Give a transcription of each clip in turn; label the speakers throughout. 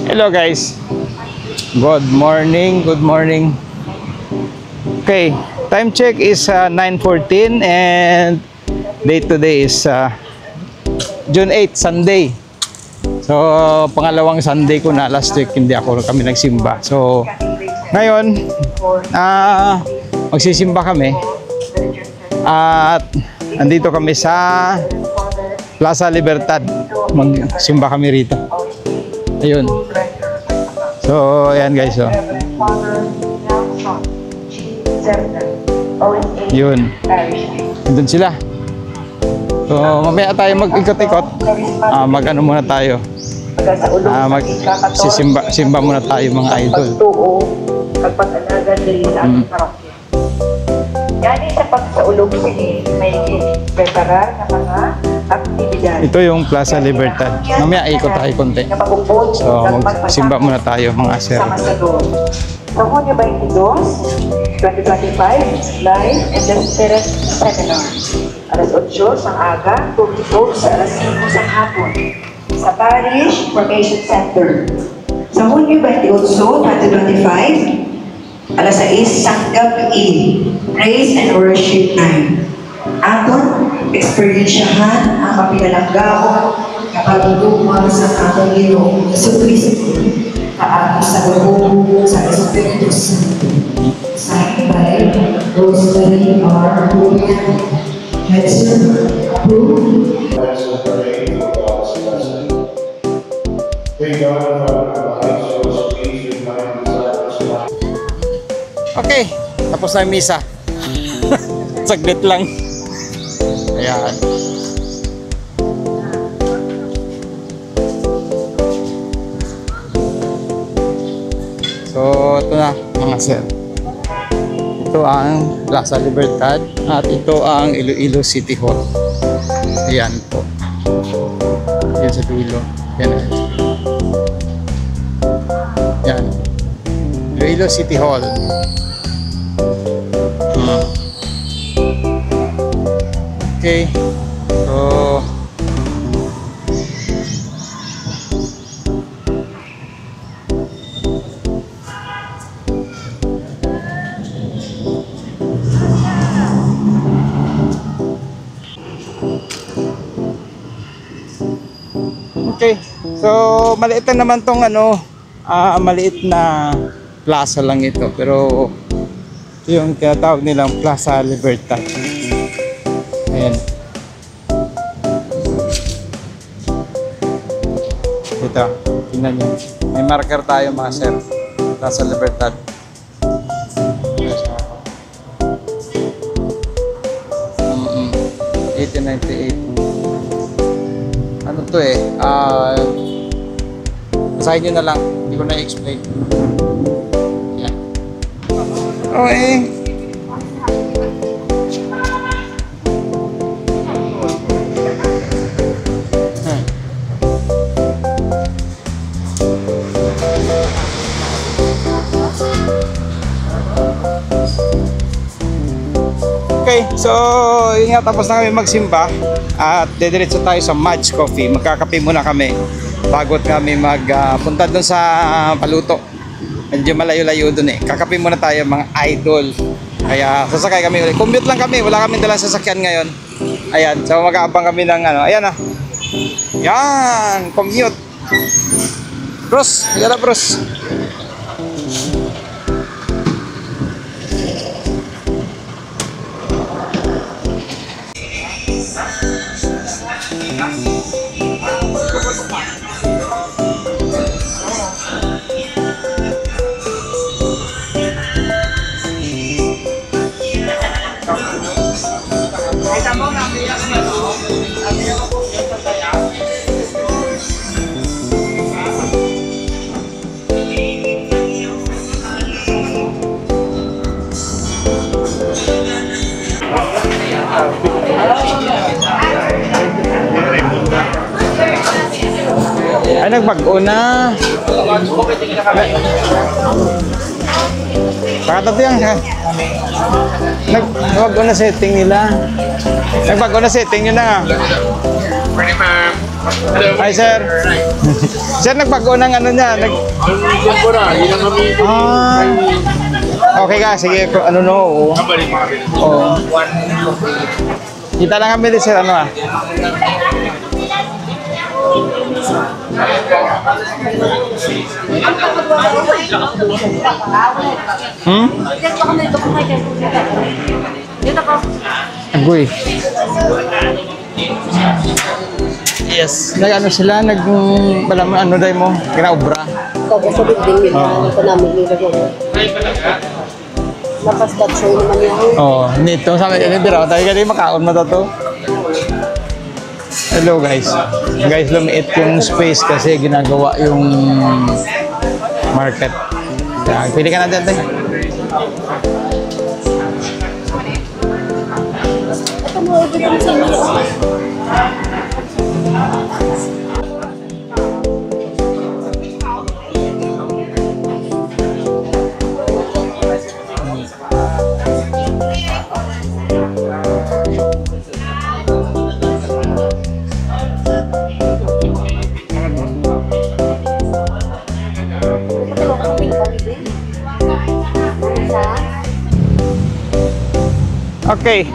Speaker 1: Hello guys. Good morning. Good morning. Okay, time check is 9:14 and date today is June 8, Sunday. So, pangalawang Sunday ko na. Last week hindi kami nagsimba. So, ngayon magsisimba kami. At andito kami sa Plaza Libertad. Magsimba kami rito. Ayun. So, ayan guys. So. Yun. Doon sila. So, mamaya tayo mag-ikot-ikot. Mag-ano muna tayo. Simba muna tayo mga idol.
Speaker 2: Pagpag-alagan din sa ating parokya. Yani sa pagsaulog sini, may preparar na mga aktibidad.
Speaker 1: Ito yung Plaza Libertad. Mamaya ikot tayo konti. So, magsimba muna tayo mga sir.
Speaker 2: Sa Hunyo 22, 2025, live and desperate seminar. Alas 8 ng aga, tumitog sa alas 5 sa hapon. Sa Parish Formation Center. Sa Hunyo 28, 2025, alas 6 sang gabi, praise and worship night. Aton, eksperyensyahan ang mapinalanggaon kapag lumang sa atong Ginoo Hesus Kristo kaagos sa loob sa Espiritu Santo. Sa Hibay, Rosemary R. Julian, Headser, approved.
Speaker 1: Okay, tapos na yung misa. Saglit lang. Ayan. So, ito na mga sir. Ito ang Plaza Libertad at ito ang Iloilo City Hall. Ayan po. Yan sa dulo. Yan. Yan. Iloilo City Hall. Okay. So, okay. So, maliit na naman tong maliit na plaza lang ito. Pero yung tinatawag nilang Plaza Libertad. Ayan. Ito, tingnan nyo. May marker tayo mga sir. Plaza Libertad. 1898. Ano to eh? Basahin nyo na lang. Hindi ko na-explain. Ayan. Okay. Okay, so yun nga, tapos na kami magsimba at dediretso tayo sa Madge Coffee. Magkakape muna kami bago kami magpunta doon sa Paluto. Medyo malayo-layo doon eh. Kakape muna tayo mga idol. Kaya sasakay kami ulit. Commute lang kami, wala kami dalang sasakyan ngayon. Ayan, so mag-aabang kami ng ayan yan, commute. Bros, yan na bros. Ay, nagbago na. Pakatat yan ha. Nagbago na setting nila. Nagbago na setting yun na nga.
Speaker 3: Pwede ma'am.
Speaker 1: Hi, sir. Sir, nagbago ng ano niya. Ah. Okay ka, sige. Ano no? Oo. Kita lang kami din, sir. Ano ah? Hmm? Agoy. Yes. Nag-ano sila, balam ano day mo, kinaobra.
Speaker 3: Tapos sa building nila, ito namin nila ko. Napastatsoy naman yun.
Speaker 1: Oh, nito sa akin, ini biraw tayo kaya makaon mo to. Hello guys. Guys, lumiit yung space kasi ginagawa yung market. Kaya, pili ka natin tayo.
Speaker 3: Ito mo, ito naman sa inyo.
Speaker 1: Okay.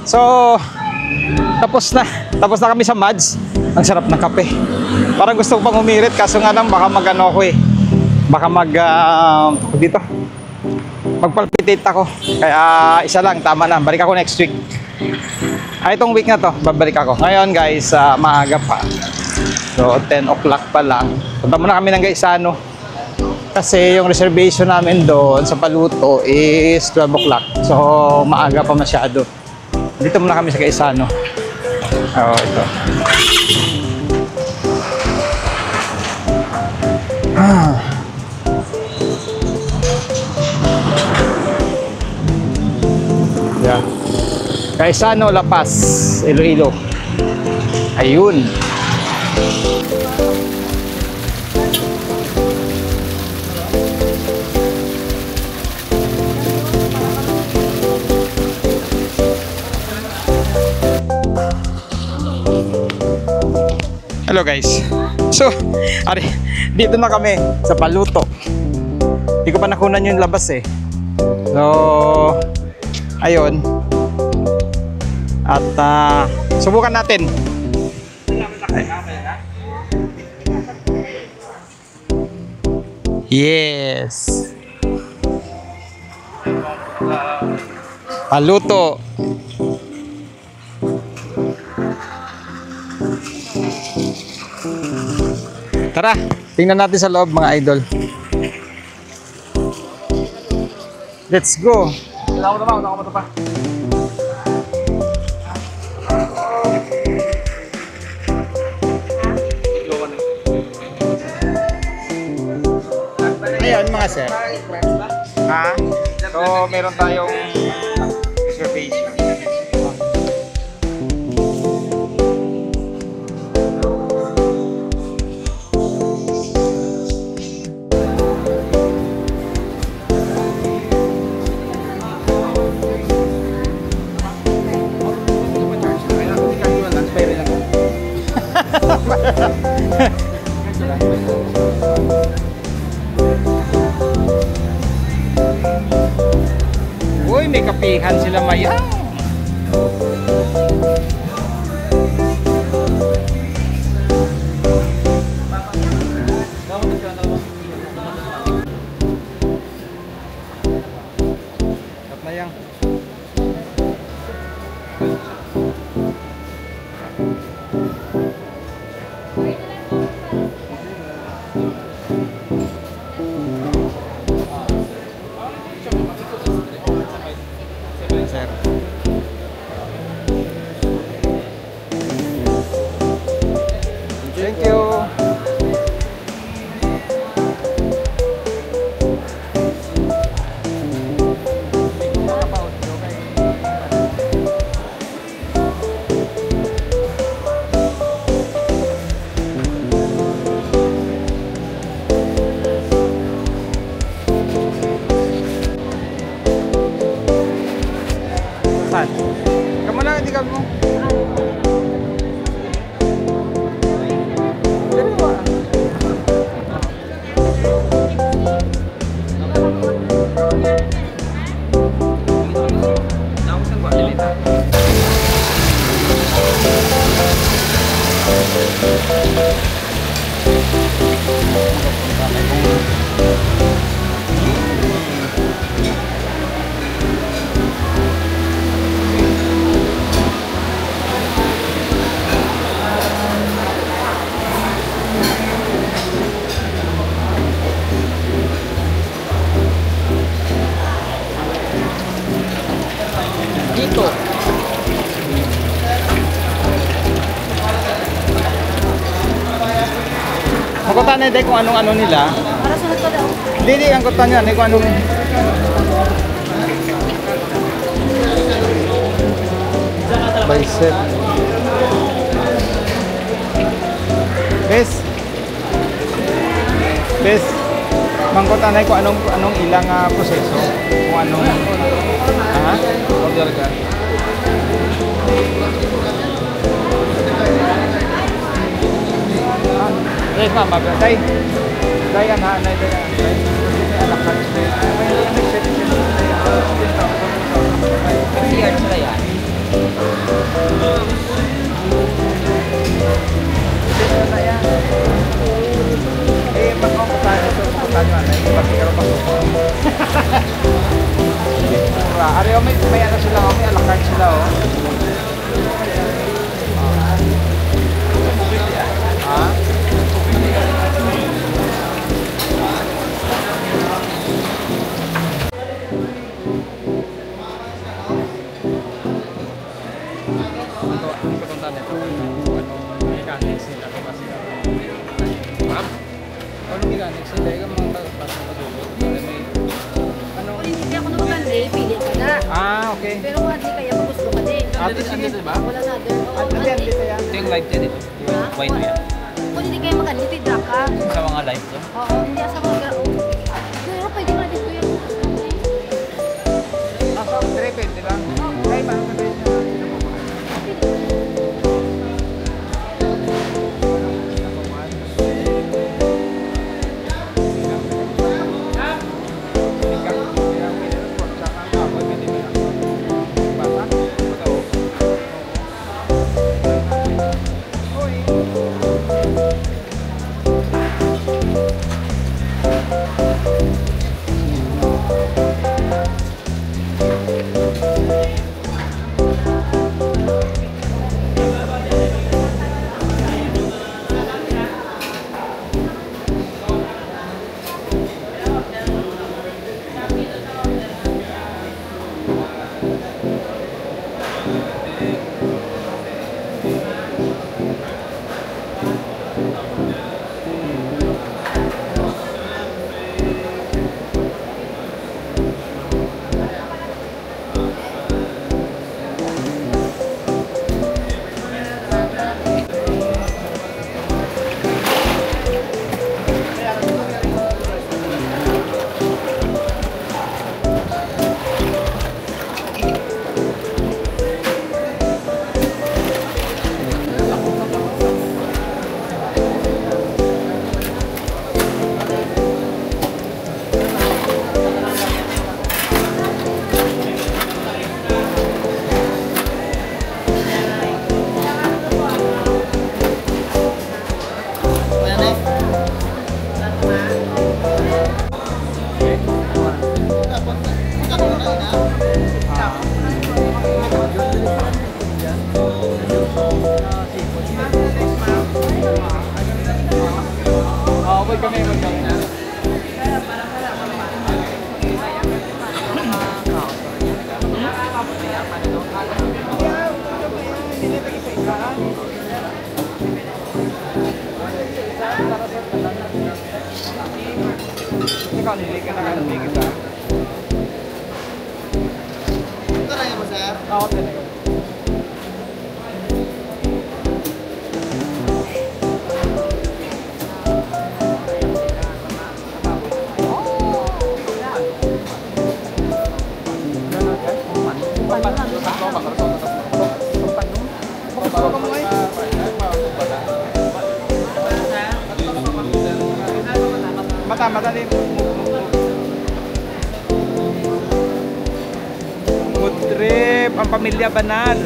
Speaker 1: So, tapos na. Tapos na kami sa Mads. Ang sarap ng kape. Parang gusto ko pang umirit kaso nga lang baka mag-ano ako eh. Baka dito. Magpalpitate ako. Kaya isa lang, tama na. Balik ako next week. Itong week na to, babalik ako. Ngayon guys, maaga pa. So, 10 o'clock pa lang. Punta muna kami ng Gaisano. Kasi yung reservation namin doon sa Paluto is 12 o'clock. So, maaga pa masyado. Dito muna kami sa Gaisano. Oo, ito. Yeah. Gaisano, La Paz, Iloilo. Ayun. Hello guys. So, dito na kami sa Paluto. Hindi ko pa nakunan yung labas eh. So, ayun. At subukan natin. Yes. Paluto. Tara, tingnan natin sa loob mga idol. Let's go. Ayan mga sir. Ha? So, meron tayong reservation. Uy, may kapihan sila maya. Sarap na yan. Sir. Thank you. Saan? Kamu lang, hindi ka mo. Dito. Makutan na kung anong ano nila.
Speaker 3: Para sunod ka daw.
Speaker 1: Hindi, ang kutan niya, kung anong... Bicep. Bes. Bes. Mangkutan na kung anong ilang proseso. Kung anong... Ha? Order ka. Dahil mama, dahil yan ha, dahil anak ka. May sila yan. Eh, magkukutan ito, magkutan nyo, magkikaroon magkukutan. Ari, may ano sila, may alakart sila, oh. Ha? Mechanics nila kasi ma'am, ano mechanics nila yung mga pasok na dulo may ano
Speaker 3: Hindi ako naman pili ka na.
Speaker 1: okay.
Speaker 3: Pero kung hindi kaya gusto ka din.
Speaker 1: Sige,
Speaker 3: Diba? Wala na doon.
Speaker 1: Hindi yan.
Speaker 4: Ito yung live din ito. White mo yan.
Speaker 3: Kung hindi kayo mag-andito, drop ka.
Speaker 4: Sa mga live to.
Speaker 3: Oo, hindi asa mga pero pwede nga dito yung...
Speaker 1: Nasa 320 lang. Ay, paano ka din kami magkakita. Ikaw, nili ka na ka ng kita. Ito na mo, sir? Oo, talaga. Madali food trip ang pamilya Banal.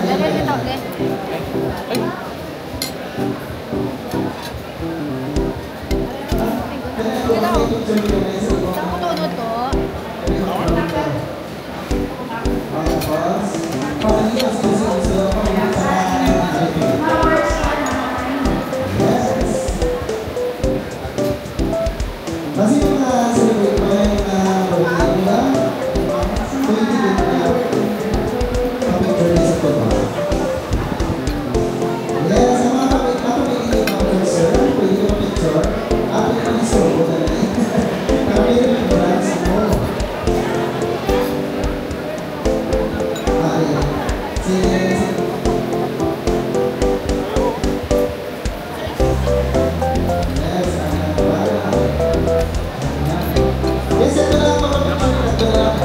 Speaker 3: Dali dito, dali. Saan ko tunod ko?
Speaker 5: Masih mga celebrate mo yung birthday nila? Pwede din na ma-picture din sa photo. Yes, sa mga kapamilya ng mga sir, pwede yung picture. Ako yung pag-isorbo na lang. Kami yung brands mo. Ay, sige. Yes, ito lang mga picture. Ito lang.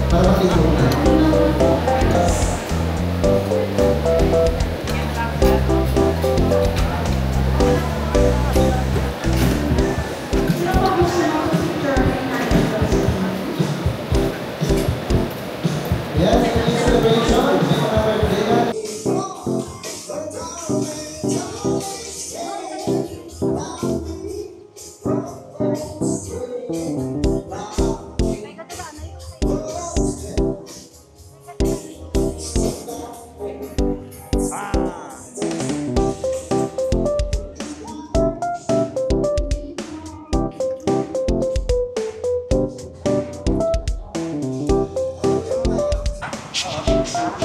Speaker 5: Para makita mo na. Yes, ito yung celebration. May mga birthday na.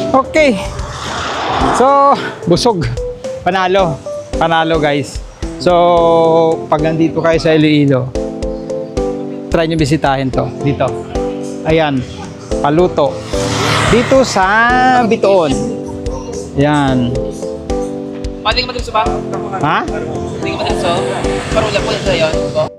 Speaker 1: Okay. So, busog. Panalo. Panalo guys. So, pag nandito kayo sa Iloilo, try nyo bisitahin to. Dito. Ayan. Paluto. Dito sa Bitoon. Ayan.
Speaker 4: Pwede ka matulso ba?
Speaker 1: Ha?
Speaker 4: Pwede ka matulso? Parula po sa yun.